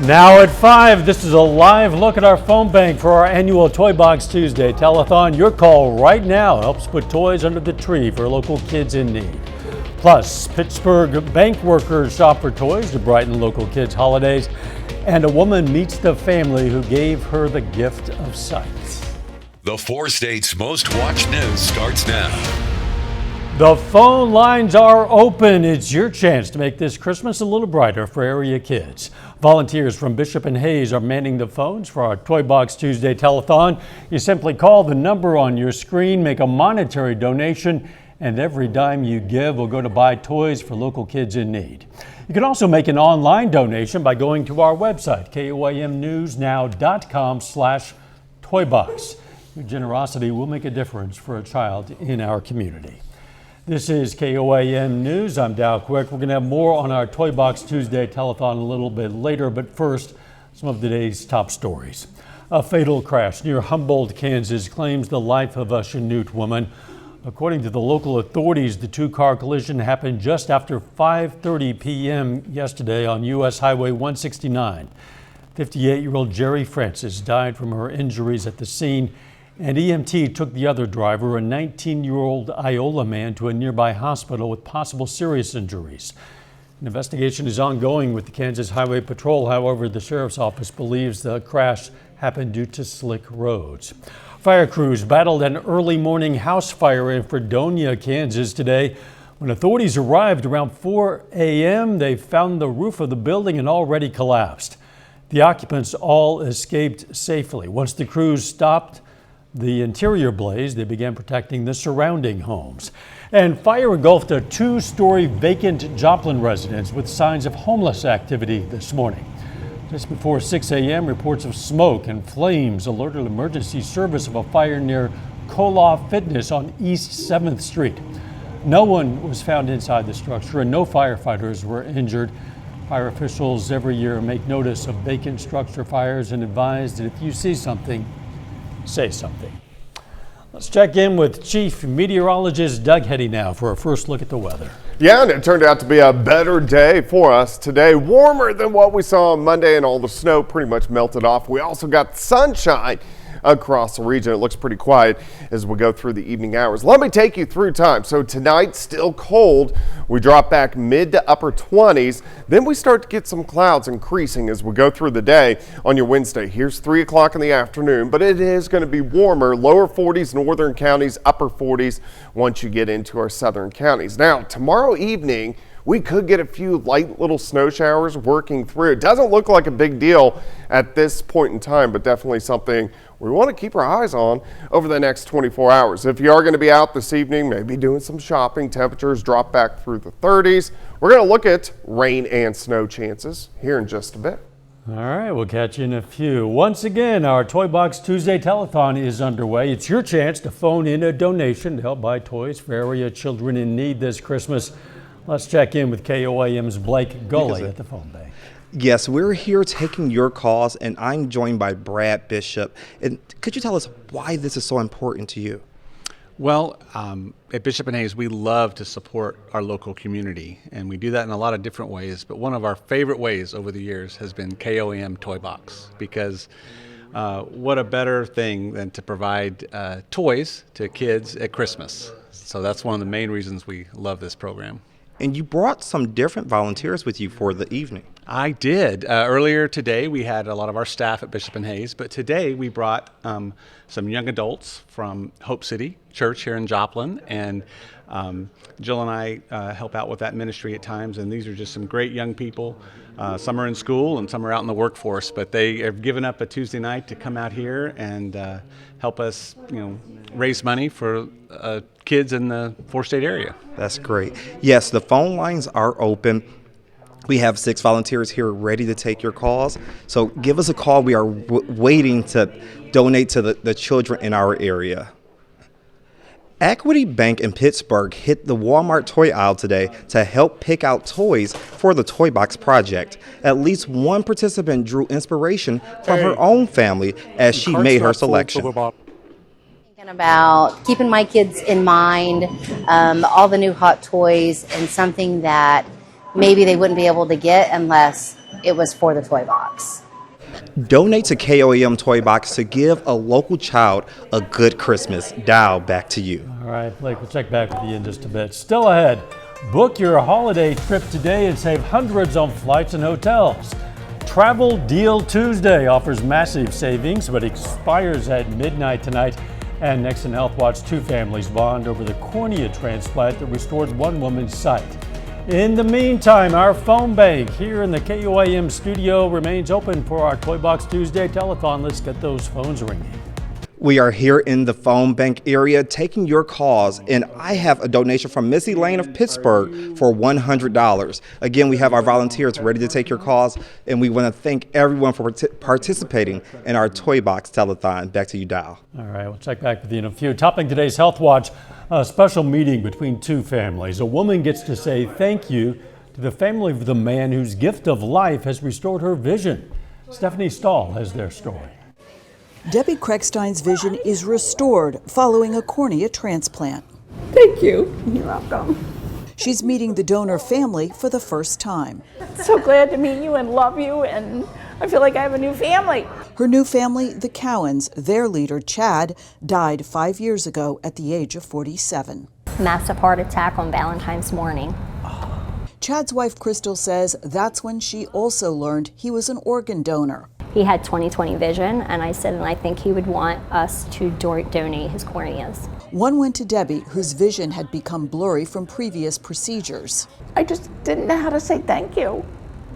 Now at 5, this is a live look at our phone bank for our annual Toy Box Tuesday telethon. Your call right now helps put toys under the tree for local kids in need. Plus, Pittsburgh bank workers shop for toys to brighten local kids' holidays. And a woman meets the family who gave her the gift of sight. The 4 states' most watched news starts now. The phone lines are open. It's your chance to make this Christmas a little brighter for area kids. Volunteers from Bishop and Hayes are manning the phones for our Toy Box Tuesday telethon. You simply call the number on your screen, make a monetary donation, and every dime you give will go to buy toys for local kids in need. You can also make an online donation by going to our website, koamnewsnow.com/toybox. Your generosity will make a difference for a child in our community. This is KOAM News. I'm Dow Quick. We're going to have more on our Toy Box Tuesday telethon a little bit later, but first, some of today's top stories. A fatal crash near Humboldt, Kansas claims the life of a Chanute woman. According to the local authorities, the two-car collision happened just after 5:30 p.m. yesterday on U.S. Highway 169. 58-year-old Jerry Francis died from her injuries at the scene, and EMT took the other driver, a 19-year-old Iola man, to a nearby hospital with possible serious injuries. An investigation is ongoing with the Kansas Highway Patrol. However, the sheriff's office believes the crash happened due to slick roads. Fire crews battled an early morning house fire in Fredonia, Kansas today. When authorities arrived around 4 a.m., they found the roof of the building had already collapsed. The occupants all escaped safely. Once the crews stopped the interior blaze, they began protecting the surrounding homes. And fire engulfed a 2-story vacant Joplin residence with signs of homeless activity this morning. Just before 6 a.m., reports of smoke and flames alerted emergency service of a fire near Koloff Fitness on East 7th Street. No one was found inside the structure and no firefighters were injured. Fire officials every year make notice of vacant structure fires and advise that if you see something, say something. Let's check in with Chief Meteorologist Doug Heddy now for a first look at the weather. Yeah, and it turned out to be a better day for us today. Warmer than what we saw on Monday, and all the snow pretty much melted off. We also got sunshine across the region. It looks pretty quiet as we go through the evening hours. Let me take you through time. So tonight, still cold. We drop back mid to upper 20s. Then we start to get some clouds increasing as we go through the day on your Wednesday. Here's 3 o'clock in the afternoon, but it is going to be warmer. Lower 40s, northern counties, upper 40s once you get into our southern counties. Now, tomorrow evening, we could get a few light little snow showers working through. It doesn't look like a big deal at this point in time, but definitely something we want to keep our eyes on over the next 24 hours. If you are going to be out this evening, maybe doing some shopping, temperatures drop back through the 30s. We're going to look at rain and snow chances here in just a bit. All right, we'll catch you in a few. Once again, our Toy Box Tuesday telethon is underway. It's your chance to phone in a donation to help buy toys for area children in need this Christmas. Let's check in with KOAM's Blake Gully at the phone bank. Yes, we're here taking your calls, and I'm joined by Brad Bishop. And could you tell us why this is so important to you? Well, at Bishop and Hayes, we love to support our local community, and we do that in a lot of different ways. But one of our favorite ways over the years has been KOAM Toy Box, because what a better thing than to provide toys to kids at Christmas. So that's one of the main reasons we love this program. And you brought some different volunteers with you for the evening. I did. Earlier today, we had a lot of our staff at Bishop and Hayes, but today we brought some young adults from Hope City Church here in Joplin, and Jill and I help out with that ministry at times, and these are just some great young people. Some are in school and some are out in the workforce, but they have given up a Tuesday night to come out here and help us, raise money for kids in the 4-state area. That's great. Yes, the phone lines are open. We have 6 volunteers here ready to take your calls. So give us a call. We are waiting to donate to the children in our area. Equity Bank in Pittsburgh hit the Walmart toy aisle today to help pick out toys for the Toy Box project. At least one participant drew inspiration from her own family as she made her selection. Thinking about keeping my kids in mind, all the new hot toys, and something that maybe they wouldn't be able to get unless it was for the toy box. Donate to KOAM Toy Box to give a local child a good Christmas. Dial back to you. All right, Blake, we'll check back with you in just a bit. Still ahead, book your holiday trip today and save hundreds on flights and hotels. Travel Deal Tuesday offers massive savings, but expires at midnight tonight. And next in Health Watch, 2 families bond over the cornea transplant that restored one woman's sight. In the meantime, our phone bank here in the KOAM studio remains open for our Toy Box Tuesday telethon. Let's get those phones ringing. We are here in the phone bank area taking your calls, and I have a donation from Missy Lane of Pittsburgh for $100. Again, we have our volunteers ready to take your calls, and we want to thank everyone for participating in our Toy Box telethon. Back to you, Dial. All right, we'll check back with you in a few. Topping today's Health Watch, a special meeting between 2 families. A woman gets to say thank you to the family of the man whose gift of life has restored her vision. Stephanie Stahl has their story. Debbie Kreckstein's vision is restored following a cornea transplant. Thank you. You're welcome. She's meeting the donor family for the first time. So glad to meet you and love you, and I feel like I have a new family. Her new family, the Cowens, their leader, Chad, died 5 years ago at the age of 47. Massive heart attack on Valentine's morning. Chad's wife, Crystal, says that's when she also learned he was an organ donor. He had 20/20 vision, and I said, and I think he would want us to donate his corneas. One went to Debbie, whose vision had become blurry from previous procedures. I just didn't know how to say thank you.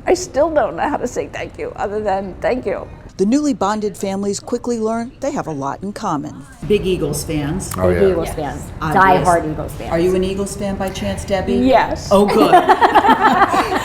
I still don't know how to say thank you other than thank you. The newly bonded families quickly learn they have a lot in common. Big Eagles fans. Oh, yeah. Eagles fans. Die-hard Eagles fans. Are you an Eagles fan by chance, Debbie? Yes. Oh, good.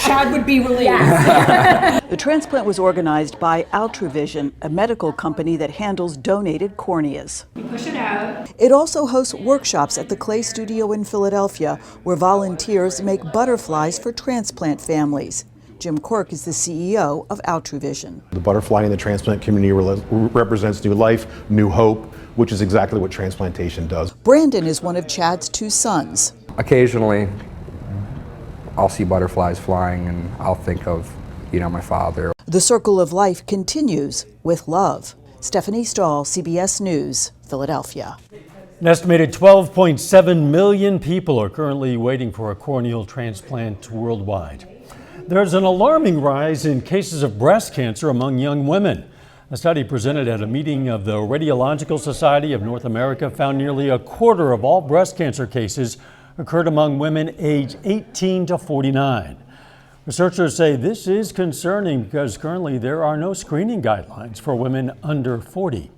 Chad would be relieved. Yes. The transplant was organized by Altravision, a medical company that handles donated corneas. You push it out. It also hosts workshops at the Clay Studio in Philadelphia, where volunteers make butterflies for transplant families. Jim Quirk is the CEO of Altravision. The butterfly in the transplant community represents new life, new hope, which is exactly what transplantation does. Brandon is one of Chad's 2 sons. Occasionally, I'll see butterflies flying and I'll think of, my father. The circle of life continues with love. Stephanie Stahl, CBS News, Philadelphia. An estimated 12.7 million people are currently waiting for a corneal transplant worldwide. There's an alarming rise in cases of breast cancer among young women. A study presented at a meeting of the Radiological Society of North America found nearly a quarter of all breast cancer cases occurred among women aged 18 to 49. Researchers say this is concerning because currently there are no screening guidelines for women under 40.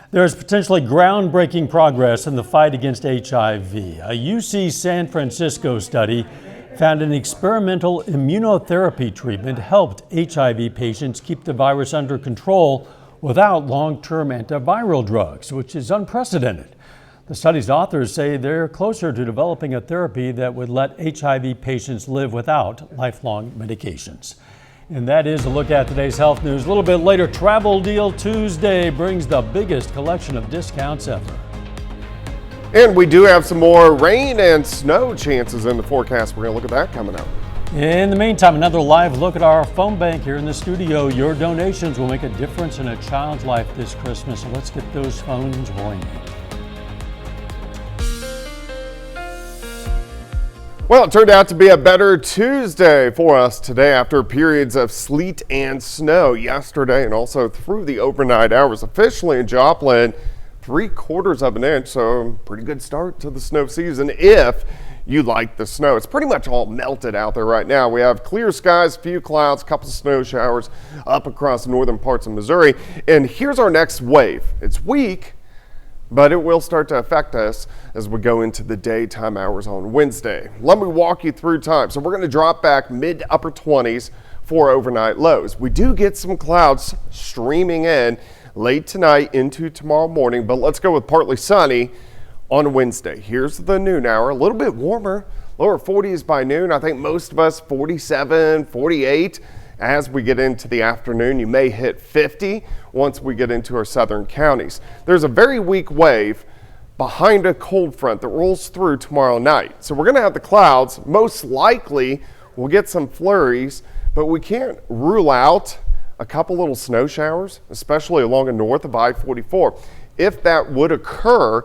There is potentially groundbreaking progress in the fight against HIV. A UC San Francisco study found an experimental immunotherapy treatment helped HIV patients keep the virus under control without long-term antiviral drugs, which is unprecedented. The study's authors say they're closer to developing a therapy that would let HIV patients live without lifelong medications. And that is a look at today's health news. A little bit later, Travel Deal Tuesday brings the biggest collection of discounts ever. And we do have some more rain and snow chances in the forecast. We're going to look at that coming up. In the meantime, another live look at our phone bank here in the studio. Your donations will make a difference in a child's life this Christmas. So let's get those phones ringing. Well, it turned out to be a better Tuesday for us today after periods of sleet and snow yesterday and also through the overnight hours. Officially in Joplin, 3/4 of an inch, so pretty good start to the snow season if you like the snow. It's pretty much all melted out there right now. We have clear skies, few clouds, couple of snow showers up across the northern parts of Missouri. And here's our next wave. It's weak, but it will start to affect us as we go into the daytime hours on Wednesday. Let me walk you through time. So we're going to drop back mid to upper 20s for overnight lows. We do get some clouds streaming in late tonight into tomorrow morning, but let's go with partly sunny on Wednesday. Here's the noon hour, a little bit warmer, lower 40s by noon. I think most of us 47, 48. As we get into the afternoon, you may hit 50 once we get into our southern counties. There's a very weak wave behind a cold front that rolls through tomorrow night. So we're going to have the clouds. Most likely we'll get some flurries, but we can't rule out a couple little snow showers, especially along and north of I-44. If that would occur,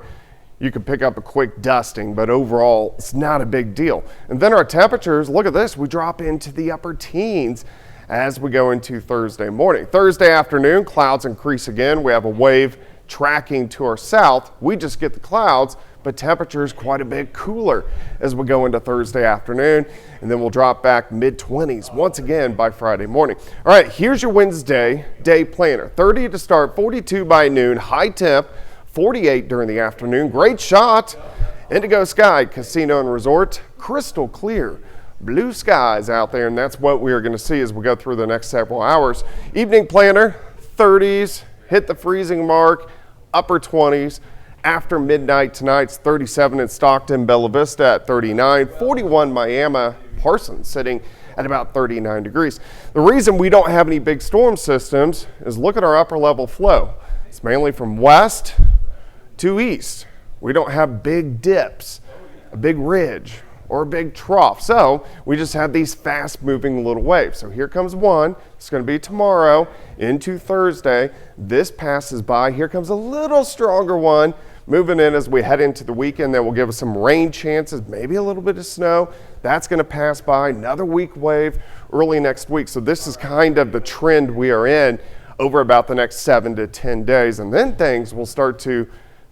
you could pick up a quick dusting, but overall, it's not a big deal. And then our temperatures, look at this, we drop into the upper teens as we go into Thursday morning. Thursday afternoon, clouds increase again. We have a wave tracking to our south. We just get the clouds, but temperatures quite a bit cooler as we go into Thursday afternoon, and then we'll drop back mid-20s once again by Friday morning. All right, here's your Wednesday day planner. 30 to start, 42 by noon, high temp, 48 during the afternoon. Great shot. Indigo Sky Casino and Resort, crystal clear. Blue skies out there, and that's what we are going to see as we go through the next several hours. Evening planner, 30s, hit the freezing mark, upper 20s. After midnight tonight's 37 in Stockton, Bella Vista at 39, 41 Miami, Parsons sitting at about 39 degrees. The reason we don't have any big storm systems is look at our upper level flow. It's mainly from west to east. We don't have big dips, a big ridge, or a big trough. So we just have these fast moving little waves. So here comes one. It's going to be tomorrow into Thursday. This passes by. Here comes a little stronger one moving in as we head into the weekend. That will give us some rain chances, maybe a little bit of snow. That's going to pass by. Another weak wave early next week. So this is kind of the trend we are in over about the next 7 to 10 days. And then things will start to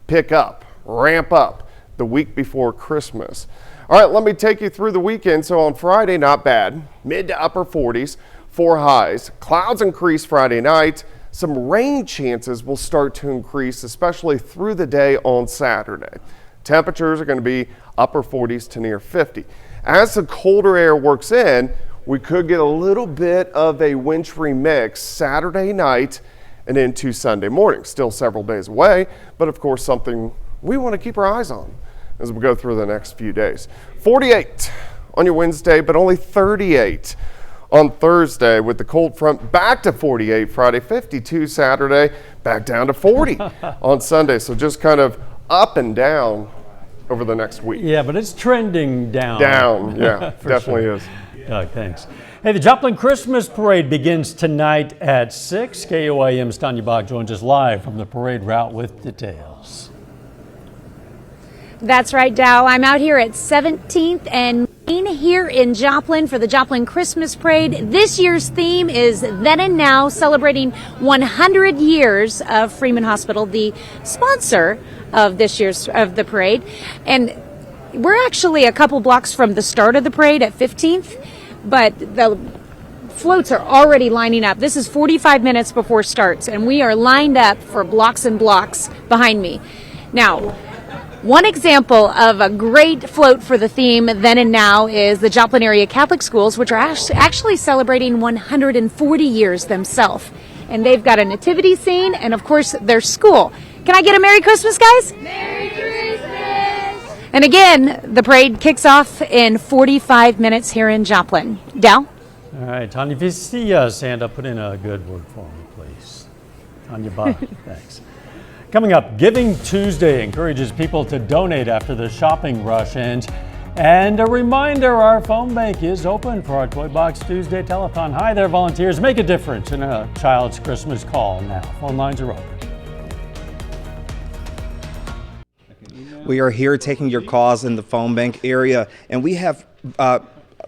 pick up, ramp up the week before Christmas. All right, let me take you through the weekend. So on Friday, not bad, mid to upper 40s, 4 highs. Clouds increase Friday night. Some rain chances will start to increase, especially through the day on Saturday. Temperatures are going to be upper 40s to near 50. As the colder air works in, we could get a little bit of a wintry mix Saturday night and into Sunday morning. Still several days away, but of course something we want to keep our eyes on as we go through the next few days. 48 on your Wednesday, but only 38 on Thursday, with the cold front back to 48 Friday, 52 Saturday, back down to 40 on Sunday. So just kind of up and down over the next week. Yeah, but it's trending down. Down, yeah, definitely sure. is. Doug, thanks. Hey, the Joplin Christmas Parade begins tonight at 6. KOAM's Tanya Bach joins us live from the parade route with details. That's right, Dow. I'm out here at 17th and Main here in Joplin for the Joplin Christmas Parade. This year's theme is Then and Now, celebrating 100 years of Freeman Hospital, the sponsor of this year's of the parade. And we're actually a couple blocks from the start of the parade at 15th, but the floats are already lining up. This is 45 minutes before starts, and we are lined up for blocks and blocks behind me. Now, one example of a great float for the theme Then and Now is the Joplin area Catholic schools, which are actually celebrating 140 years themselves. And they've got a nativity scene and, of course, their school. Can I get a Merry Christmas, guys? Merry Christmas! And again, the parade kicks off in 45 minutes here in Joplin. Dal? All right, Tanya, if you see Santa, put in a good word for me, please. Tanya Bach, thanks. Coming up, Giving Tuesday encourages people to donate after the shopping rush ends. And a reminder, our phone bank is open for our Toy Box Tuesday telethon. Hi there, volunteers. Make a difference in a child's Christmas call now. Phone lines are open. We are here taking your calls in the phone bank area, and we have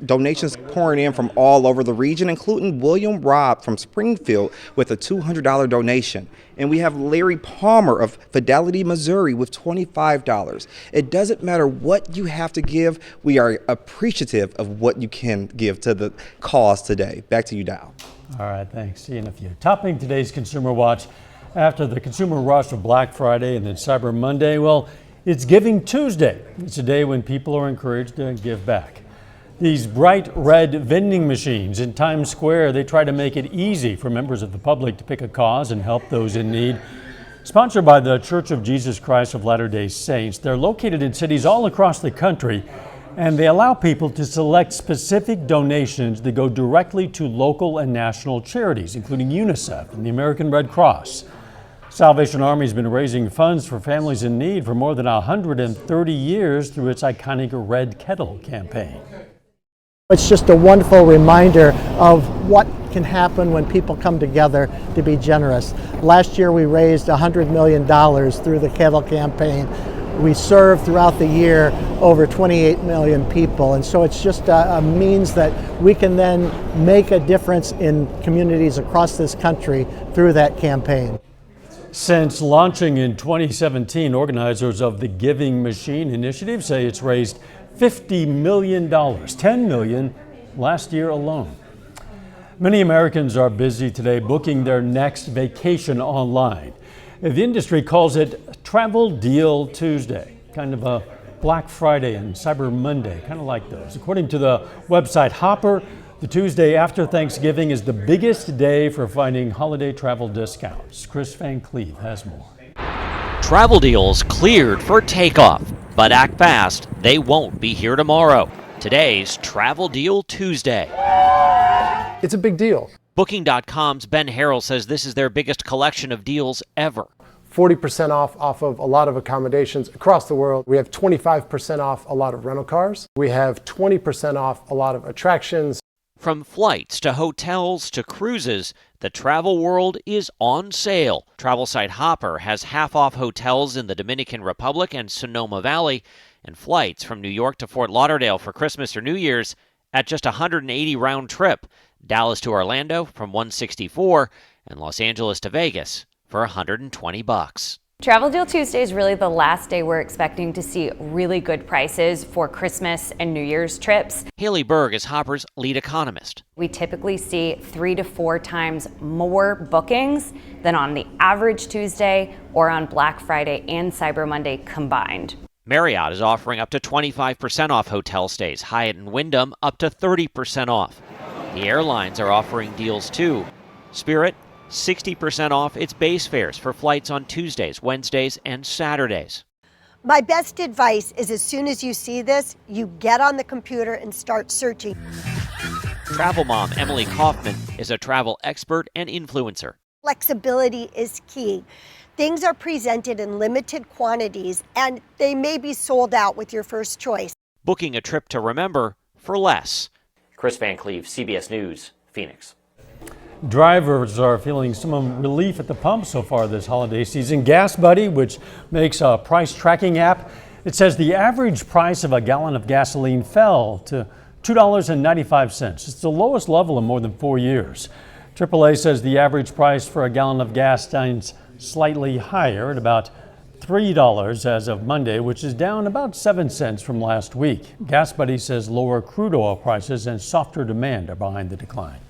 donations pouring in from all over the region, including William Robb from Springfield with a $200 donation. And we have Larry Palmer of Fidelity, Missouri with $25. It doesn't matter what you have to give. We are appreciative of what you can give to the cause today. Back to you, Dow. All right, thanks. See you in a few. Topping today's Consumer Watch, after the consumer rush of Black Friday and then Cyber Monday, well, it's Giving Tuesday. It's a day when people are encouraged to give back. These bright red vending machines in Times Square, they try to make it easy for members of the public to pick a cause and help those in need. Sponsored by the Church of Jesus Christ of Latter-day Saints, they're located in cities all across the country, and they allow people to select specific donations that go directly to local and national charities, including UNICEF and the American Red Cross. Salvation Army has been raising funds for families in need for more than 130 years through its iconic Red Kettle campaign. It's just a wonderful reminder of what can happen when people come together to be generous. Last year we raised $100 million through the Kettle campaign. We serve throughout the year over 28 million people, and so it's just a means that we can then make a difference in communities across this country through that campaign. Since launching in 2017, organizers of the Giving Machine initiative say it's raised $50 million, $10 million last year alone. Many Americans are busy today booking their next vacation online. The industry calls it Travel Deal Tuesday, kind of a Black Friday and Cyber Monday, kind of like those. According to the website Hopper, the Tuesday after Thanksgiving is the biggest day for finding holiday travel discounts. Chris Van Cleve has more. Travel deals cleared for takeoff, but act fast, they won't be here tomorrow. Today's Travel Deal Tuesday. It's a big deal. Booking.com's Ben Harrell says this is their biggest collection of deals ever. 40% off of a lot of accommodations across the world. We have 25% off a lot of rental cars. We have 20% off a lot of attractions. From flights to hotels to cruises, the travel world is on sale. Travel site Hopper has half off hotels in the Dominican Republic and Sonoma Valley, and flights from New York to Fort Lauderdale for Christmas or New Year's at just $180 round trip. Dallas to Orlando from $164, and Los Angeles to Vegas for $120. Travel Deal Tuesday is really the last day we're expecting to see really good prices for Christmas and New Year's trips. Haley Berg is Hopper's lead economist. We typically see 3 to 4 times more bookings than on the average Tuesday or on Black Friday and Cyber Monday combined. Marriott is offering up to 25% off hotel stays. Hyatt and Wyndham up to 30% off. The airlines are offering deals too. Spirit, 60% off its base fares for flights on Tuesdays, Wednesdays, and Saturdays. My best advice is as soon as you see this, you get on the computer and start searching. Travel mom Emily Kaufman is a travel expert and influencer. Flexibility is key. Things are presented in limited quantities and they may be sold out with your first choice. Booking a trip to remember for less. Chris Van Cleve, CBS News, Phoenix. Drivers are feeling some relief at the pump so far this holiday season. Gas Buddy, which makes a price tracking app, it says the average price of a gallon of gasoline fell to $2.95. It's the lowest level in more than 4 years. AAA says the average price for a gallon of gas stands slightly higher at about $3 as of Monday, which is down about 7 cents from last week. Gas Buddy says lower crude oil prices and softer demand are behind the decline.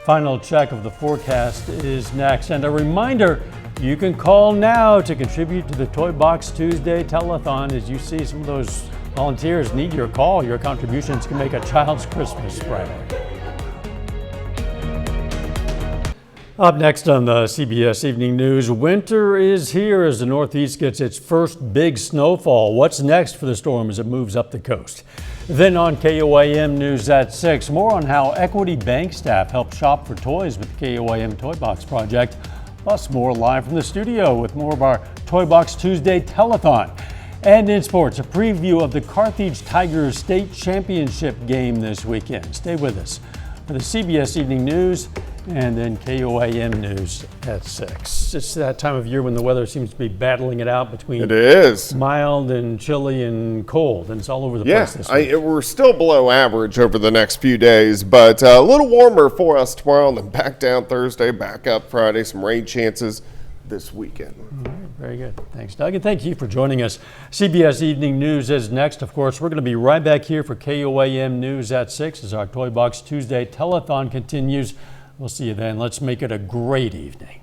Final check of the forecast is next, and a reminder, you can call now to contribute to the Toy Box Tuesday telethon. As you see, some of those volunteers need your call. Your contributions can make a child's Christmas brighter. Up next on the CBS Evening News, winter is here as the Northeast gets its first big snowfall. What's next for the storm as it moves up the coast? Then on KOAM News at 6, more on how Equity Bank staff helped shop for toys with the KOAM Toy Box project. Plus more live from the studio with more of our Toy Box Tuesday telethon. And in sports, a preview of the Carthage Tigers state championship game this weekend. Stay with us for the CBS Evening News and then KOAM News at 6. It's that time of year when the weather seems to be battling it out between mild and chilly and cold, and it's all over the place this week. We're still below average over the next few days, but a little warmer for us tomorrow, and then back down Thursday, back up Friday, some rain chances this weekend. All right, very good. Thanks, Doug, and thank you for joining us. CBS Evening News is next. Of course, we're going to be right back here for KOAM News at 6 as our Toy Box Tuesday telethon continues. We'll see you then. Let's make it a great evening.